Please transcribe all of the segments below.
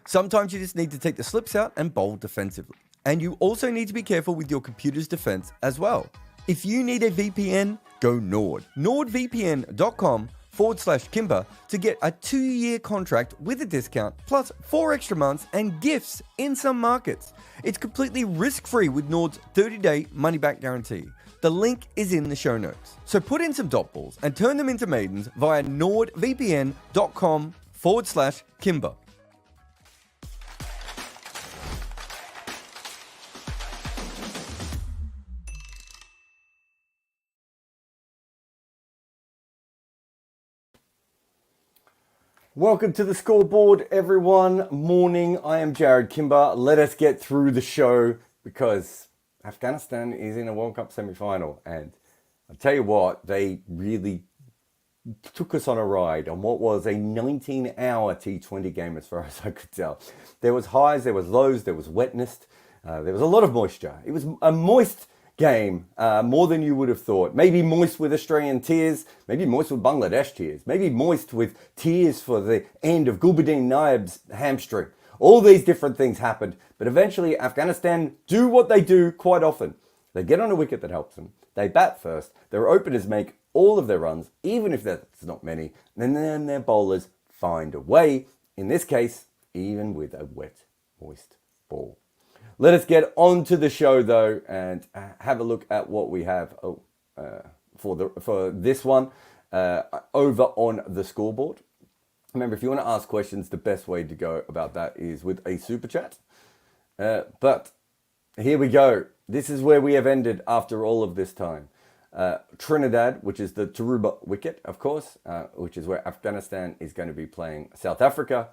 Sometimes you just need to take the slips out and bowl defensively. And you also need to be careful with your computer's defense as well. If you need a VPN, go Nord. NordVPN.com/Kimber to get a 2-year contract with a discount, plus 4 extra months and gifts in some markets. It's completely risk-free with Nord's 30-day money-back guarantee. The link is in the show notes. So put in some dot balls and turn them into maidens via NordVPN.com/Kimber. Welcome to the Scoreboard, everyone. Morning, I am Jared Kimber. Let us get through the show because Afghanistan is in a World Cup semi-final. And I'll tell you what, they really took us on a ride on what was a 19-hour T20 game as far as I could tell. There was highs, there was lows, there was wetness, there was a lot of moisture. It was a moist game, more than you would have thought. Maybe moist with Australian tears, maybe moist with Bangladesh tears, maybe moist with tears for the end of Gulbuddin Naib's hamstring. All these different things happened, but eventually Afghanistan do what they do quite often. They get on a wicket that helps them. They bat first. Their openers make all of their runs, even if that's not many, and then their bowlers find a way, in this case, even with a wet, moist ball. Let us get on to the show, though, and have a look at what we have for this one over on the Scoreboard. Remember, if you want to ask questions, the best way to go about that is with a super chat. But here we go. This is where we have ended after all of this time. Trinidad, which is the Taruba wicket, of course, which is where Afghanistan is going to be playing South Africa.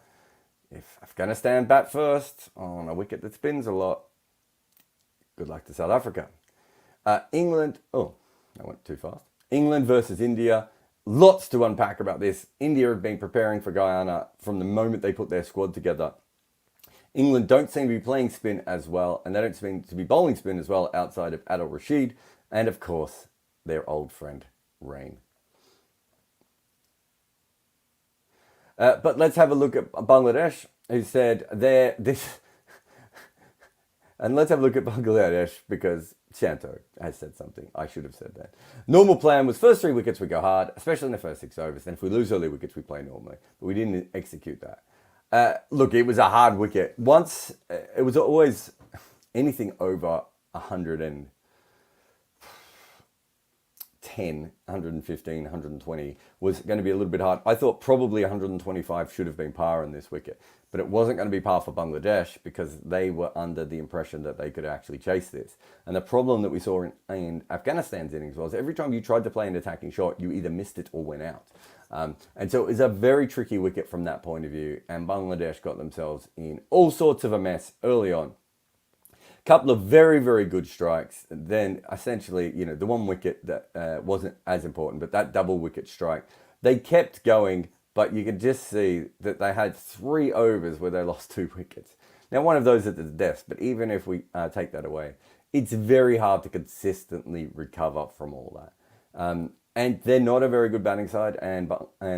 If Afghanistan bat first on a wicket that spins a lot, good luck to South Africa. England, oh, I went too fast. England versus India. Lots to unpack about this. India have been preparing for Guyana from the moment they put their squad together. England don't seem to be playing spin as well, and they don't seem to be bowling spin as well outside of Adil Rashid, and of course, their old friend, Rain. But let's have a look at Bangladesh, who said and let's have a look at Bangladesh because Shanto has said something. I should have said that. Normal plan was first 3 wickets we go hard, especially in the first 6 overs. Then if we lose early wickets, we play normally. But we didn't execute that. Look, it was a hard wicket. Once, it was always anything over 110, 115, 120 was going to be a little bit hard. I thought probably 125 should have been par in this wicket, but it wasn't going to be par for Bangladesh because they were under the impression that they could actually chase this. And the problem that we saw in Afghanistan's innings was every time you tried to play an attacking shot, you either missed it or went out. And so it was a very tricky wicket from that point of view, and Bangladesh got themselves in all sorts of a mess early on. Couple of very, very good strikes. Then essentially, the one wicket that wasn't as important, but that double wicket strike, they kept going, but you could just see that they had 3 overs where they lost 2 wickets. Now, one of those at the death, but even if we take that away, it's very hard to consistently recover from all that. And they're not a very good batting side, and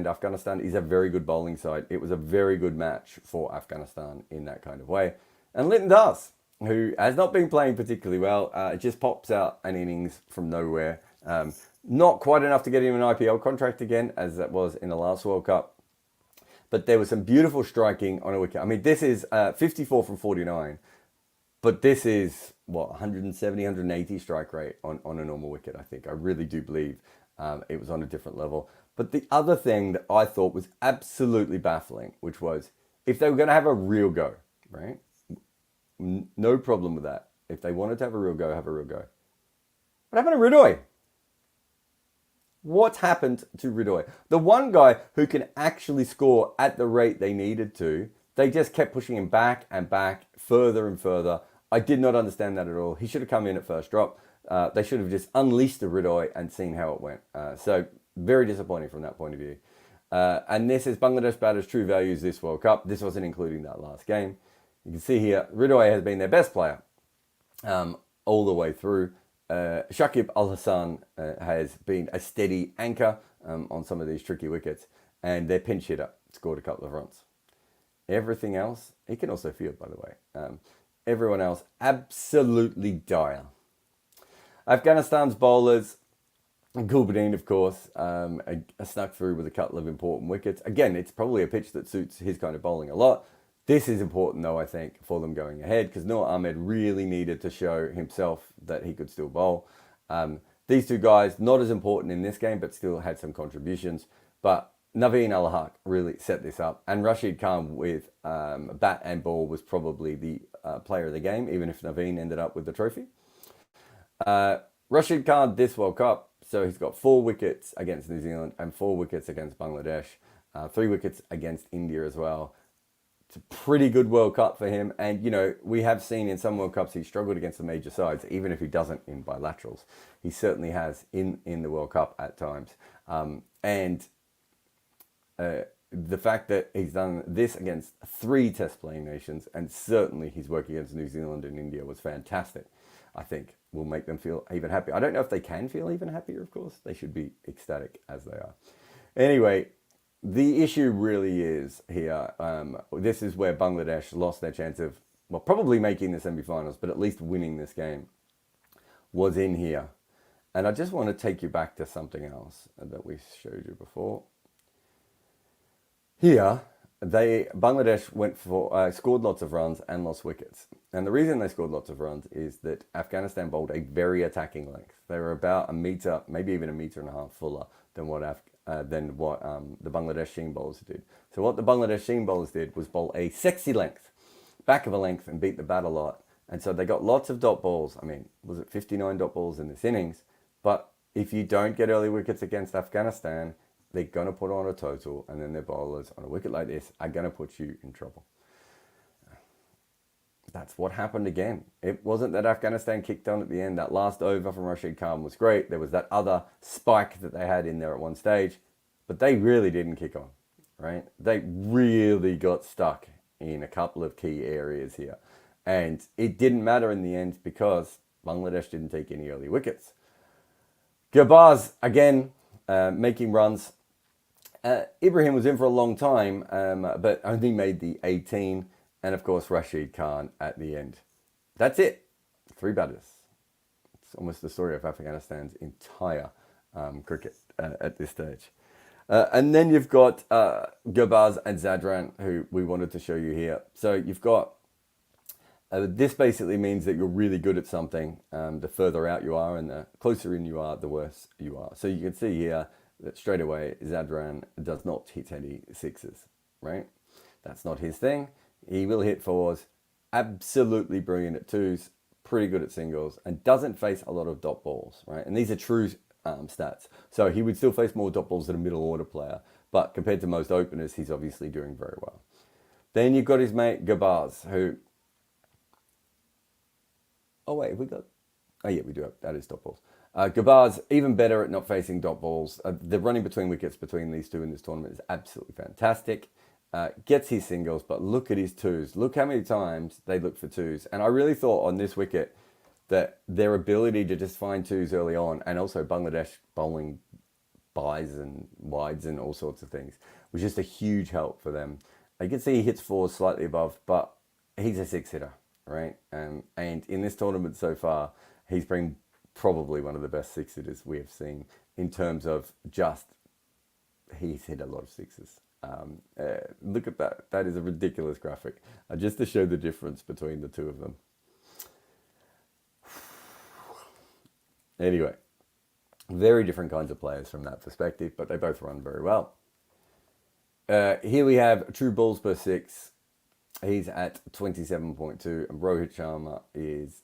Afghanistan is a very good bowling side. It was a very good match for Afghanistan in that kind of way. And Linton Das, who has not been playing particularly well, just pops out an innings from nowhere. Not quite enough to get him an IPL contract again, as that was in the last World Cup. But there was some beautiful striking on a wicket. I mean, this is 54 from 49. But this is, 170, 180 strike rate on a normal wicket, I think. I really do believe it was on a different level. But the other thing that I thought was absolutely baffling, which was if they were going to have a real go, right? No problem with that. If they wanted to have a real go, have a real go. What happened to Ridoy? What happened to Ridoy? The one guy who can actually score at the rate they needed to, they just kept pushing him back and back, further and further. I did not understand that at all. He should have come in at first drop. They should have just unleashed the Ridoy and seen how it went. So very disappointing from that point of view. And this is Bangladesh batters' true values this World Cup. This wasn't including that last game. You can see here, Ridoy has been their best player all the way through. Shakib Al-Hassan has been a steady anchor on some of these tricky wickets. And their pinch hitter scored a couple of runs. Everything else, he can also field, by the way. Everyone else, absolutely dire. Afghanistan's bowlers, Gulbadine, of course, snuck through with a couple of important wickets. Again, it's probably a pitch that suits his kind of bowling a lot. This is important, though, I think, for them going ahead, because Noor Ahmed really needed to show himself that he could still bowl. These two guys, not as important in this game, but still had some contributions. But Naveen Al-Haq really set this up. And Rashid Khan with bat and ball was probably the player of the game, even if Naveen ended up with the trophy. Rashid Khan, this World Cup, so he's got 4 wickets against New Zealand and 4 wickets against Bangladesh. 3 wickets against India as well. It's a pretty good World Cup for him. And, you know, we have seen in some World Cups he struggled against the major sides, even if he doesn't in bilaterals. He certainly has in the World Cup at times. The fact that he's done this against 3 test playing nations, and certainly his work against New Zealand and India was fantastic, I think will make them feel even happier. I don't know if they can feel even happier, of course. They should be ecstatic as they are. Anyway, the issue really is here. This is where Bangladesh lost their chance of, well, probably making the semi-finals, but at least winning this game was in here. And I just want to take you back to something else that we showed you before. Here, Bangladesh went for scored lots of runs and lost wickets. And the reason they scored lots of runs is that Afghanistan bowled a very attacking length. They were about a metre, maybe even a metre and a half fuller than what the Bangladesh seam bowlers did. So what the Bangladesh seam bowlers did was bowl a sexy length, back of a length, and beat the bat a lot. And so they got lots of dot balls. I mean, was it 59 dot balls in this innings? But if you don't get early wickets against Afghanistan, they're going to put on a total, and then their bowlers on a wicket like this are going to put you in trouble. That's what happened again. It wasn't that Afghanistan kicked on at the end. That last over from Rashid Khan was great. There was that other spike that they had in there at one stage, but they really didn't kick on, right? They really got stuck in a couple of key areas here. And it didn't matter in the end because Bangladesh didn't take any early wickets. Gurbaz, again, making runs. Ibrahim was in for a long time, but only made the 18. And of course, Rashid Khan at the end. That's it. 3 batters. It's almost the story of Afghanistan's entire cricket at this stage. And then you've got Gurbaz and Zadran, who we wanted to show you here. So you've got, this basically means that you're really good at something. The further out you are and the closer in you are, the worse you are. So you can see here that straight away, Zadran does not hit any 6s, right? That's not his thing. He will hit 4s, absolutely brilliant at 2s, pretty good at singles, and doesn't face a lot of dot balls, right? And these are true stats. So he would still face more dot balls than a middle order player, but compared to most openers, he's obviously doing very well. Then you've got his mate Gurbaz, who... Oh wait, we do have, that is dot balls. Gurbaz, even better at not facing dot balls. The running between wickets between these two in this tournament is absolutely fantastic. Gets his singles, but look at his 2s. Look how many times they look for 2s. And I really thought on this wicket that their ability to just find 2s early on, and also Bangladesh bowling buys and wides and all sorts of things, was just a huge help for them. You can see he hits 4s slightly above, but he's a 6-hitter, right? And in this tournament so far, he's been probably one of the best 6-hitters we have seen in terms of just, he's hit a lot of 6s. Look at that. That is a ridiculous graphic. Just to show the difference between the two of them. Anyway, very different kinds of players from that perspective, but they both run very well. Here we have true balls per 6. He's at 27.2, and Rohit Sharma is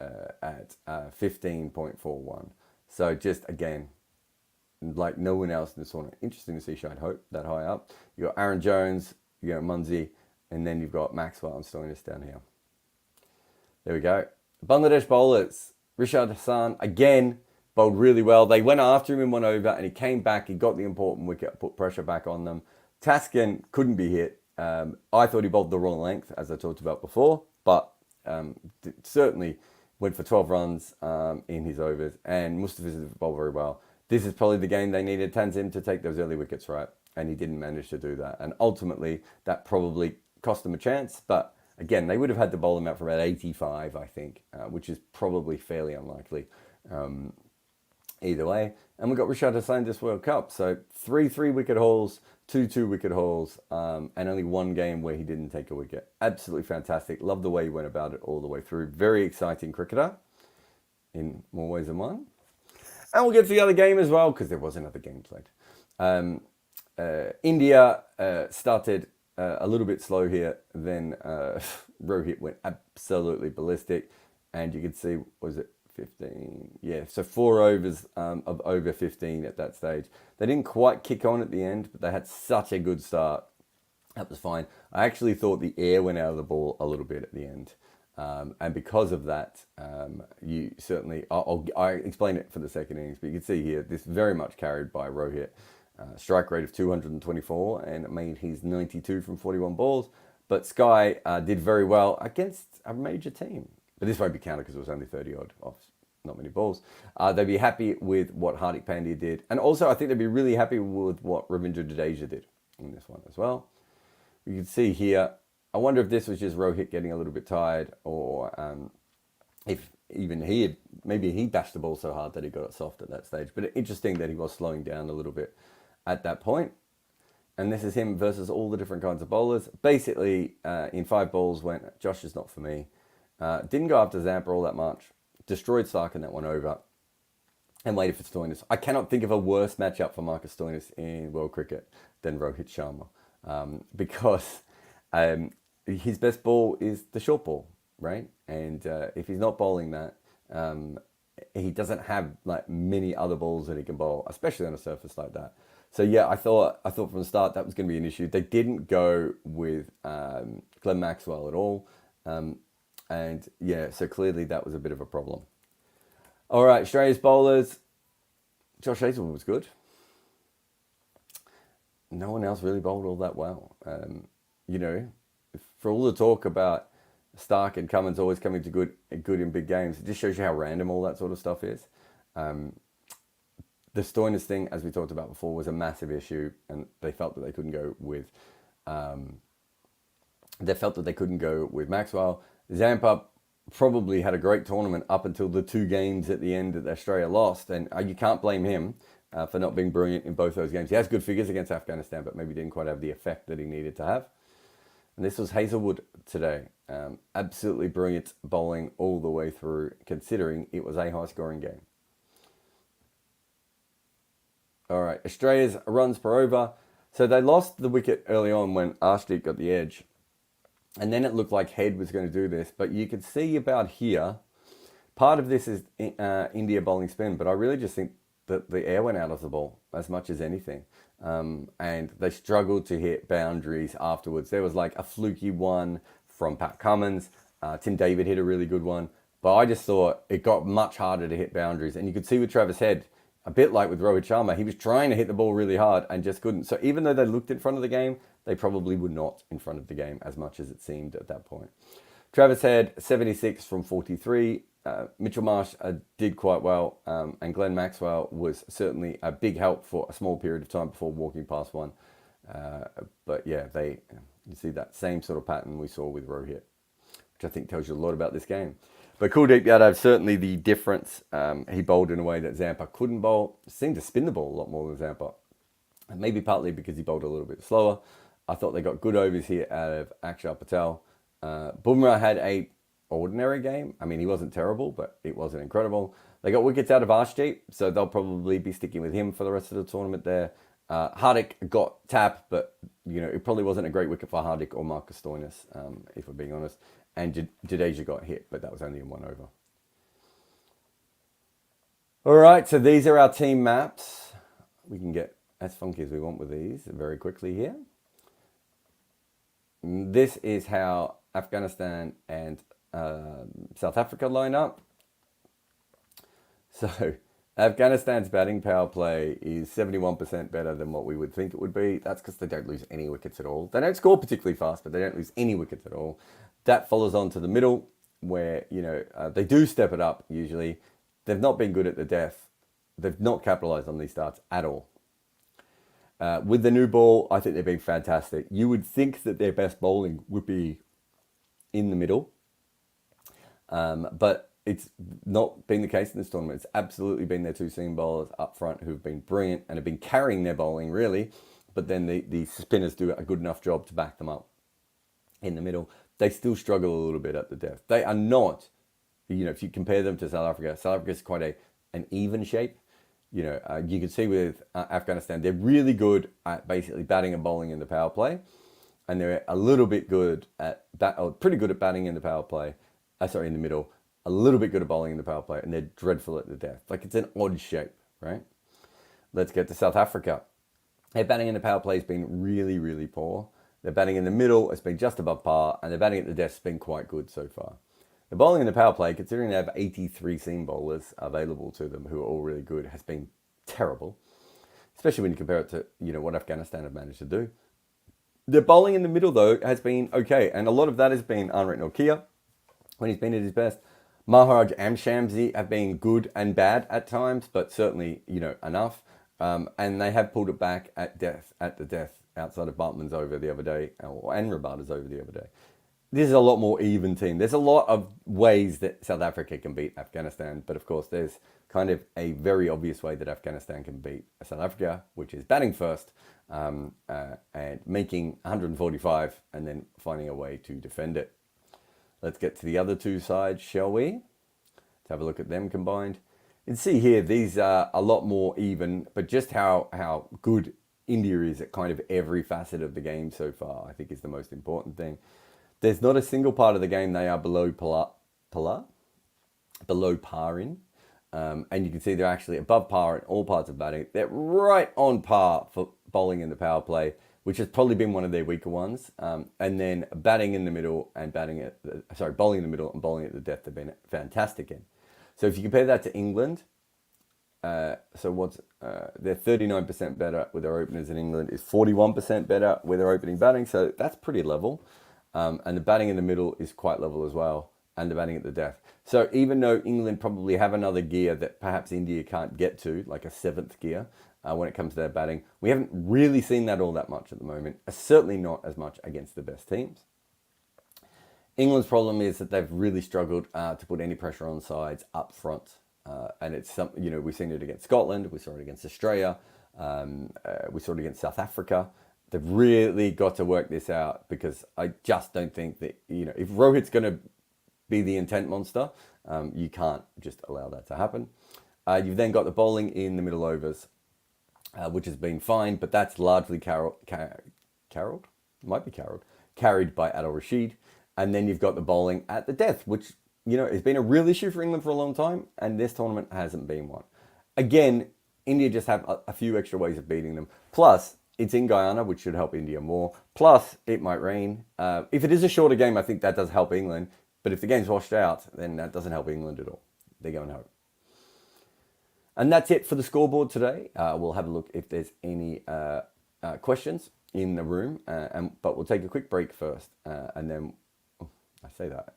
at 15.41. So just again, like no one else in this tournament. Interesting to see Shahid Hope that high up. You got Aaron Jones, you got Munzi, and then you've got Maxwell and Stoinis down here. There we go. Bangladesh bowlers. Rishad Hassan, again, bowled really well. They went after him in 1 over, and he came back. He got the important wicket, put pressure back on them. Taskin couldn't be hit. I thought he bowled the wrong length, as I talked about before, but certainly went for 12 runs in his overs, and Mustafiz bowled very well. This is probably the game they needed Tanzim to take those early wickets, right? and he didn't manage to do that. And ultimately, that probably cost them a chance. But again, they would have had to bowl him out for about 85, I think, which is probably fairly unlikely either way. And we got Rashad Hussain this World Cup. So 3 wicket hauls, 2 wicket hauls, and only one game where he didn't take a wicket. Absolutely fantastic. Love the way he went about it all the way through. Very exciting cricketer in more ways than one. And we'll get to the other game as well, because there was another game played. India started a little bit slow here. Then Rohit went absolutely ballistic. And you could see, was it 15? Yeah, so 4 overs of over 15 at that stage. They didn't quite kick on at the end, but they had such a good start. That was fine. I actually thought the air went out of the ball a little bit at the end. And because of that, you certainly, I'll explain it for the second innings, but you can see here, this very much carried by Rohit. Strike rate of 224, and it made his 92 from 41 balls. But Sky did very well against a major team. But this won't be counted because it was only 30 odd off, not many balls. They'd be happy with what Hardik Pandya did. And also, I think they'd be really happy with what Ravindra Jadeja did in this one as well. You can see here, I wonder if this was just Rohit getting a little bit tired, or if even maybe he bashed the ball so hard that he got it soft at that stage. But interesting that he was slowing down a little bit at that point. And this is him versus all the different kinds of bowlers. Basically, in 5 balls went, Josh is not for me. Didn't go after Zampa all that much. Destroyed Stark in that one over. And waited for Stoinis. I cannot think of a worse matchup for Marcus Stoinis in world cricket than Rohit Sharma. Because his best ball is the short ball, right? And if he's not bowling that, he doesn't have like many other balls that he can bowl, especially on a surface like that. So yeah, I thought from the start that was going to be an issue. They didn't go with Glenn Maxwell at all, and yeah, so clearly that was a bit of a problem. All right, Australia's bowlers. Josh Hazlewood was good. No one else really bowled all that well. You know, for all the talk about Stark and Cummins always coming to good in big games, it just shows you how random all that sort of stuff is. The Stoinis thing, as we talked about before, was a massive issue, and they felt that they couldn't go with. Maxwell. Zampa probably had a great tournament up until the 2 games at the end that Australia lost, and you can't blame him for not being brilliant in both those games. He has good figures against Afghanistan, but maybe didn't quite have the effect that he needed to have. And this was Hazlewood today. Absolutely brilliant bowling all the way through, considering it was a high-scoring game. All right, Australia's runs per over. So they lost the wicket early on when Arshdeep got the edge. And then it looked like Head was going to do this. But you could see about here, part of this is India bowling spin. But I really just think that the air went out of the ball as much as anything. And they struggled to hit boundaries afterwards. There was like a fluky one from Pat Cummins. Tim David hit a really good one. But I just thought it got much harder to hit boundaries. And you could see with Travis Head, a bit like with Rohit Sharma, he was trying to hit the ball really hard and just couldn't. So even though they looked in front of the game, they probably were not in front of the game as much as it seemed at that point. Travis Head, 76 from 43. Mitchell Marsh did quite well. And Glenn Maxwell was certainly a big help for a small period of time before walking past one. But yeah, you see that same sort of pattern we saw with Rohit, which I think tells you a lot about this game. But Kuldeep Yadav, certainly the difference. He bowled in a way that Zampa couldn't bowl. Seemed to spin the ball a lot more than Zampa. And maybe partly because he bowled a little bit slower. I thought they got good overs here out of Akshar Patel. Bumrah had a ordinary game. I mean, he wasn't terrible, but it wasn't incredible. They got wickets out of Arshdeep, so they'll probably be sticking with him for the rest of the tournament there. Hardik got tapped, but you know it probably wasn't a great wicket for Hardik or Marcus Stoinis, if we're being honest. And Jadeja got hit, but that was only in 1 over. All right, so these are our team maps. We can get as funky as we want with these very quickly here. This is how Afghanistan and South Africa line up. So Afghanistan's batting power play is 71% better than what we would think it would be. That's because they don't lose any wickets at all. They don't score particularly fast, but they don't lose any wickets at all. That follows on to the middle where, you know, they do step it up usually. They've not been good at the death. They've not capitalised on these starts at all. With the new ball, I think they've been fantastic. You would think that their best bowling would be in the middle, but it's not been the case in this tournament. It's absolutely been their two seam bowlers up front who've been brilliant and have been carrying their bowling, really. But then the spinners do a good enough job to back them up in the middle. They still struggle a little bit at the death. They are not, if you compare them to South Africa is quite an even shape. You can see with Afghanistan, they're really good at basically batting and bowling in the power play. And they're a little bit good at, pretty good at batting in the power play. In the middle. A little bit good at bowling in the power play. And they're dreadful at the death. Like, it's an odd shape, right? Let's get to South Africa. Their batting in the power play has been really, really poor. Their batting in the middle has been just above par. And their batting at the death has been quite good so far. The bowling in the power play, considering they have 83 seam bowlers available to them who are all really good, has been terrible. Especially when you compare it to, what Afghanistan have managed to do. The bowling in the middle, though, has been okay. And a lot of that has been Anrit Nortje when he's been at his best. Maharaj and Shamsi have been good and bad at times, but certainly, enough. And they have pulled it back at the death, outside of Bartman's over the other day, and Rabada's over the other day. This is a lot more even team. There's a lot of ways that South Africa can beat Afghanistan, but of course there's kind of a very obvious way that Afghanistan can beat South Africa, which is batting first and making 145 and then finding a way to defend it. Let's get to the other two sides, shall we? Let's have a look at them combined. You can see here, these are a lot more even, but just how good India is at kind of every facet of the game so far, I think is the most important thing. There's not a single part of the game they are below par in. And you can see they're actually above par in all parts of batting. They're right on par for bowling in the power play, which has probably been one of their weaker ones. And then batting in the middle and bowling in the middle and bowling at the death have been fantastic in. So if you compare that to England, they're 39% better with their openers, in England is 41% better with their opening batting. So that's pretty level. And the batting in the middle is quite level as well, and the batting at the death. So even though England probably have another gear that perhaps India can't get to, like a seventh gear, when it comes to their batting, we haven't really seen that all that much at the moment. Certainly not as much against the best teams. England's problem is that they've really struggled to put any pressure on sides up front. And it's something, we've seen it against Scotland, we saw it against Australia, we saw it against South Africa. They've really got to work this out, because I just don't think that, if Rohit's going to be the intent monster, you can't just allow that to happen. You've then got the bowling in the middle overs, which has been fine, but that's largely carried by Adil Rashid. And then you've got the bowling at the death, which, has been a real issue for England for a long time, and this tournament hasn't been one. Again, India just have a few extra ways of beating them. Plus, it's in Guyana, which should help India more. Plus, it might rain. If it is a shorter game, I think that does help England. But if the game's washed out, then that doesn't help England at all. They're going home. And that's it for the scoreboard today. We'll have a look if there's any questions in the room. But we'll take a quick break first. And then, I say that.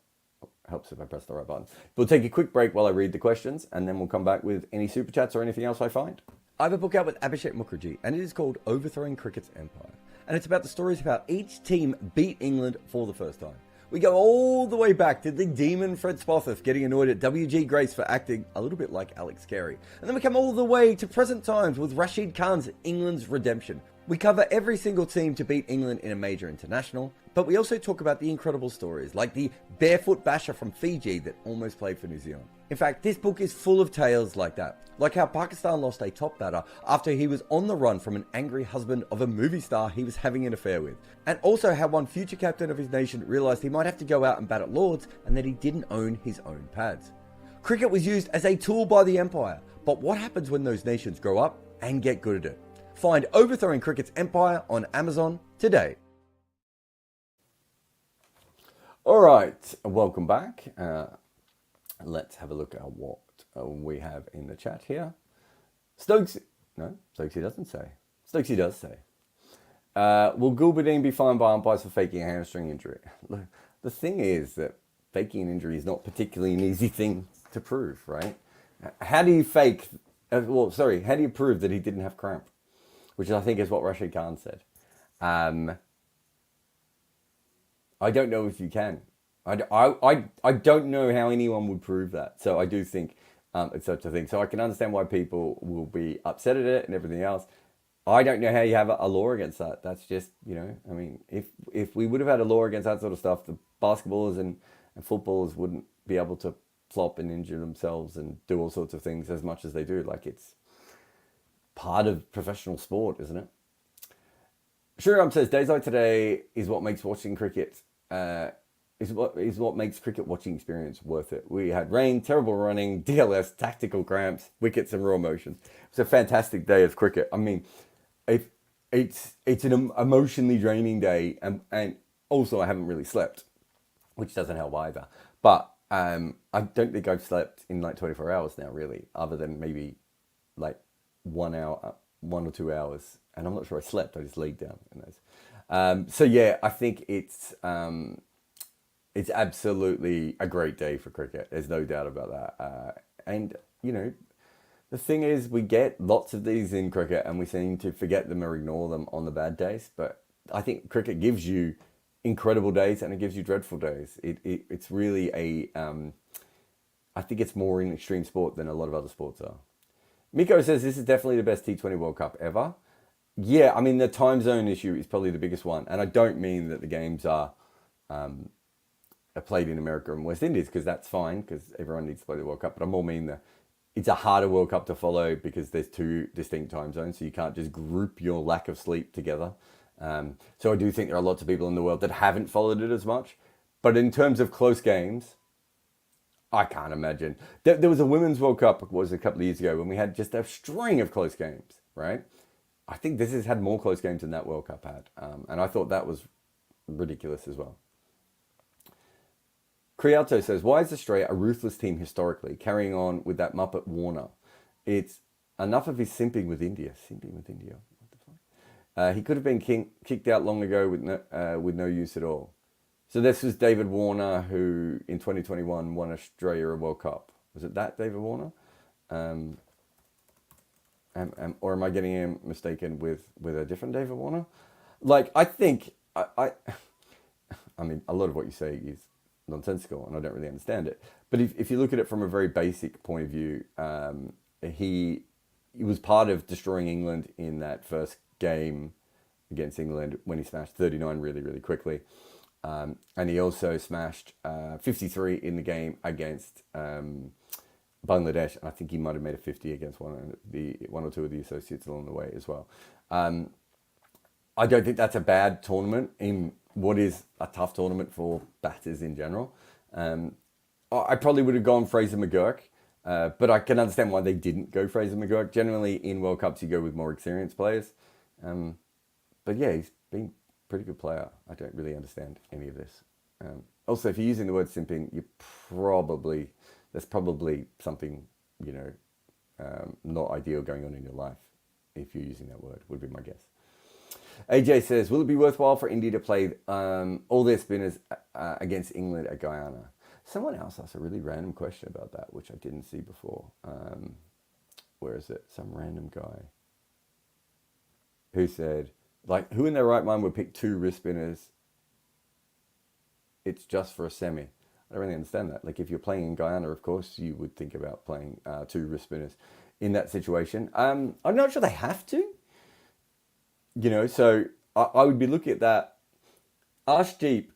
Helps if I press the right button. We'll take a quick break while I read the questions. And then we'll come back with any super chats or anything else I find. I have a book out with Abhishek Mukherjee, and it is called Overthrowing Cricket's Empire. And it's about the stories of how each team beat England for the first time. We go all the way back to the demon Fred Spofforth getting annoyed at W.G. Grace for acting a little bit like Alex Carey. And then we come all the way to present times with Rashid Khan's England's redemption. We cover every single team to beat England in a major international, but we also talk about the incredible stories, like the barefoot basher from Fiji that almost played for New Zealand. In fact, this book is full of tales like that, like how Pakistan lost a top batter after he was on the run from an angry husband of a movie star he was having an affair with, and also how one future captain of his nation realised he might have to go out and bat at Lords and that he didn't own his own pads. Cricket was used as a tool by the Empire, but what happens when those nations grow up and get good at it? Find Overthrowing Cricket's Empire on Amazon today. All right, welcome back. Let's have a look at what we have in the chat here. Stokesy doesn't say. Stokesy does say. Will Gulbadine be fined by umpires for faking a hamstring injury? Look, the thing is that faking an injury is not particularly an easy thing to prove, right? How do you prove that he didn't have cramp? which I think is what Rashid Khan said. I don't know if you can. I don't know how anyone would prove that. So I do think it's such a thing. So I can understand why people will be upset at it and everything else. I don't know how you have a law against that. That's just, I mean, if we would have had a law against that sort of stuff, the basketballers and footballers wouldn't be able to flop and injure themselves and do all sorts of things as much as they do. Like, it's part of professional sport, isn't it? Shuram says, days like today is what makes watching cricket, is what makes cricket watching experience worth it. We had rain, terrible running, DLS, tactical cramps, wickets and raw emotions. It was a fantastic day of cricket. I mean, if it's an emotionally draining day, and also I haven't really slept, which doesn't help either. But I don't think I've slept in like 24 hours now, really, other than maybe like 1 hour, 1 or 2 hours. And I'm not sure I slept. I just laid down in those. So yeah, I think it's absolutely a great day for cricket. There's no doubt about that. And the thing is, we get lots of these in cricket, and we seem to forget them or ignore them on the bad days. But I think cricket gives you incredible days, and it gives you dreadful days. It's really I think it's more an extreme sport than a lot of other sports are. Miko says this is definitely the best T20 World Cup ever. Yeah, I mean, the time zone issue is probably the biggest one. And I don't mean that the games are played in America and West Indies, because that's fine, because everyone needs to play the World Cup. But I more mean that it's a harder World Cup to follow because there's two distinct time zones, so you can't just group your lack of sleep together. So I do think there are lots of people in the world that haven't followed it as much. But in terms of close games, I can't imagine. There was a Women's World Cup, was a couple of years ago, when we had just a string of close games, right? I think this has had more close games than that World Cup had. And I thought that was ridiculous as well. Crialto says, why is Australia a ruthless team historically, carrying on with that Muppet Warner? It's enough of his simping with India. Simping with India? What the fuck? He could have been kicked out long ago with no use at all. So this was David Warner, who in 2021 won Australia a World Cup. Was it that David Warner? Or am I getting him mistaken with a different David Warner? Like, I think, I mean, a lot of what you say is nonsensical, and I don't really understand it. But if you look at it from a very basic point of view, he was part of destroying England in that first game against England when he smashed 39 really, really quickly. And he also smashed 53 in the game against Bangladesh. And I think he might have made a 50 against one or two of the associates along the way as well. I don't think that's a bad tournament in what is a tough tournament for batters in general. I probably would have gone Fraser McGurk, but I can understand why they didn't go Fraser McGurk. Generally, in World Cups, you go with more experienced players. But yeah, he's been a pretty good player. I don't really understand any of this. Also, if you're using the word simping, there's probably something, not ideal going on in your life if you're using that word, would be my guess. AJ says, will it be worthwhile for India to play all their spinners against England at Guyana? Someone else asked a really random question about that, which I didn't see before. Where is it? Some random guy who said, like, who in their right mind would pick two wrist spinners? It's just for a semi. I don't really understand that. Like, if you're playing in Guyana, of course, you would think about playing two wrist spinners in that situation. I'm not sure they have to. So I would be looking at that. Arshdeep,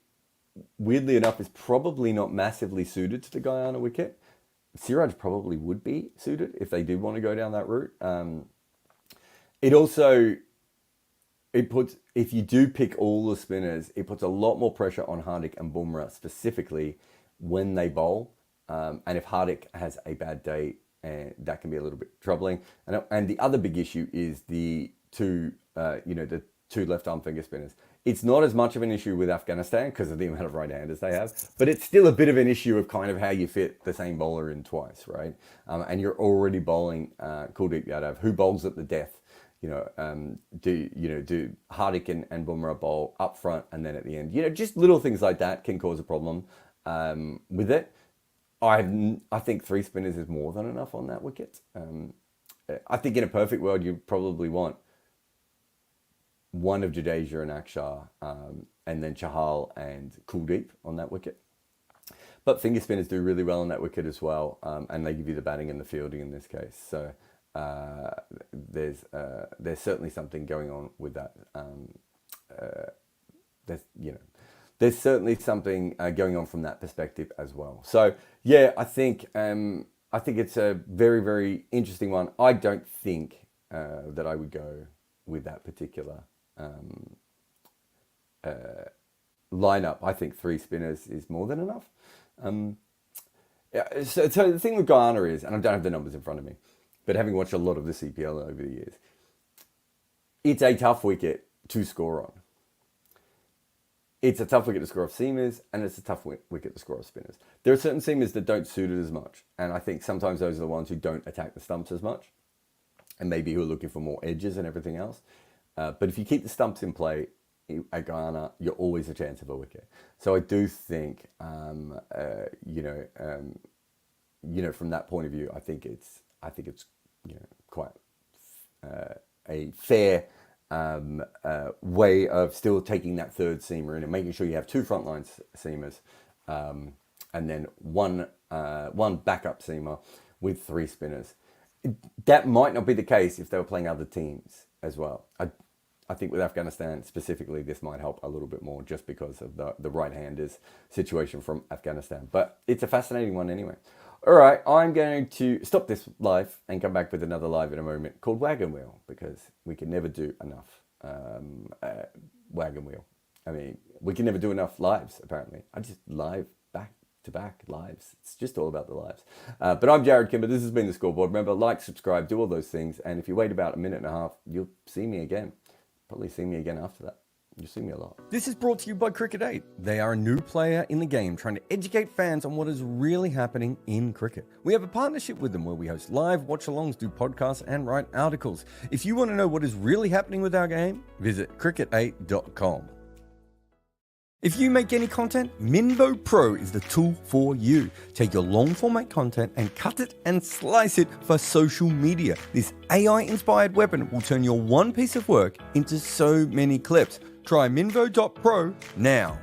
weirdly enough, is probably not massively suited to the Guyana wicket. Siraj probably would be suited if they did want to go down that route. If you do pick all the spinners, it puts a lot more pressure on Hardik and Bumrah specifically when they bowl. And if Hardik has a bad day, that can be a little bit troubling. And the other big issue is the two left arm finger spinners. It's not as much of an issue with Afghanistan because of the amount of right-handers they have, but it's still a bit of an issue of kind of how you fit the same bowler in twice, right? And you're already bowling Kuldeep Yadav, who bowls at the death. Do Hardik and Bumrah bowl up front and then at the end? Just little things like that can cause a problem with it. I think three spinners is more than enough on that wicket. I think in a perfect world, you'd probably want one of Jadeja and Akshar, and then Chahal and Kuldeep on that wicket. But finger spinners do really well on that wicket as well, and they give you the batting and the fielding in this case. So there's certainly something going on with that. There's certainly something going on from that perspective as well. So yeah, I think it's a very, very interesting one. I don't think that I would go with that particular lineup. I think 3 spinners is more than enough. So the thing with Guyana is, and I don't have the numbers in front of me, but having watched a lot of the CPL over the years, it's a tough wicket to score on. It's a tough wicket to score off seamers, and it's a tough wicket to score off spinners. There are certain seamers that don't suit it as much, and I think sometimes those are the ones who don't attack the stumps as much, and maybe who are looking for more edges and everything else. But if you keep the stumps in play at Guyana, you're always a chance of a wicket. So I do think, from that point of view, I think it's quite a fair way of still taking that third seamer in and making sure you have 2 frontline seamers, and then one backup seamer with 3 spinners. That might not be the case if they were playing other teams as well. I think with Afghanistan specifically, this might help a little bit more just because of the right-handers situation from Afghanistan. But it's a fascinating one anyway. All right, I'm going to stop this live and come back with another live in a moment called Wagon Wheel, because we can never do enough Wagon Wheel. I mean, we can never do enough lives, apparently. I just live back-to-back lives. It's just all about the lives. But I'm Jared Kimber. This has been The Scoreboard. Remember, like, subscribe, do all those things. And if you wait about a minute and a half, you'll see me again. Probably see me again after that. You'll see me a lot. This is brought to you by Cricket 8. They are a new player in the game trying to educate fans on what is really happening in cricket. We have a partnership with them where we host live watch-alongs, do podcasts, and write articles. If you want to know what is really happening with our game, visit cricket8.com. If you make any content, Minvo Pro is the tool for you. Take your long format content and cut it and slice it for social media. This AI-inspired weapon will turn your one piece of work into so many clips. Try Minvo.pro now.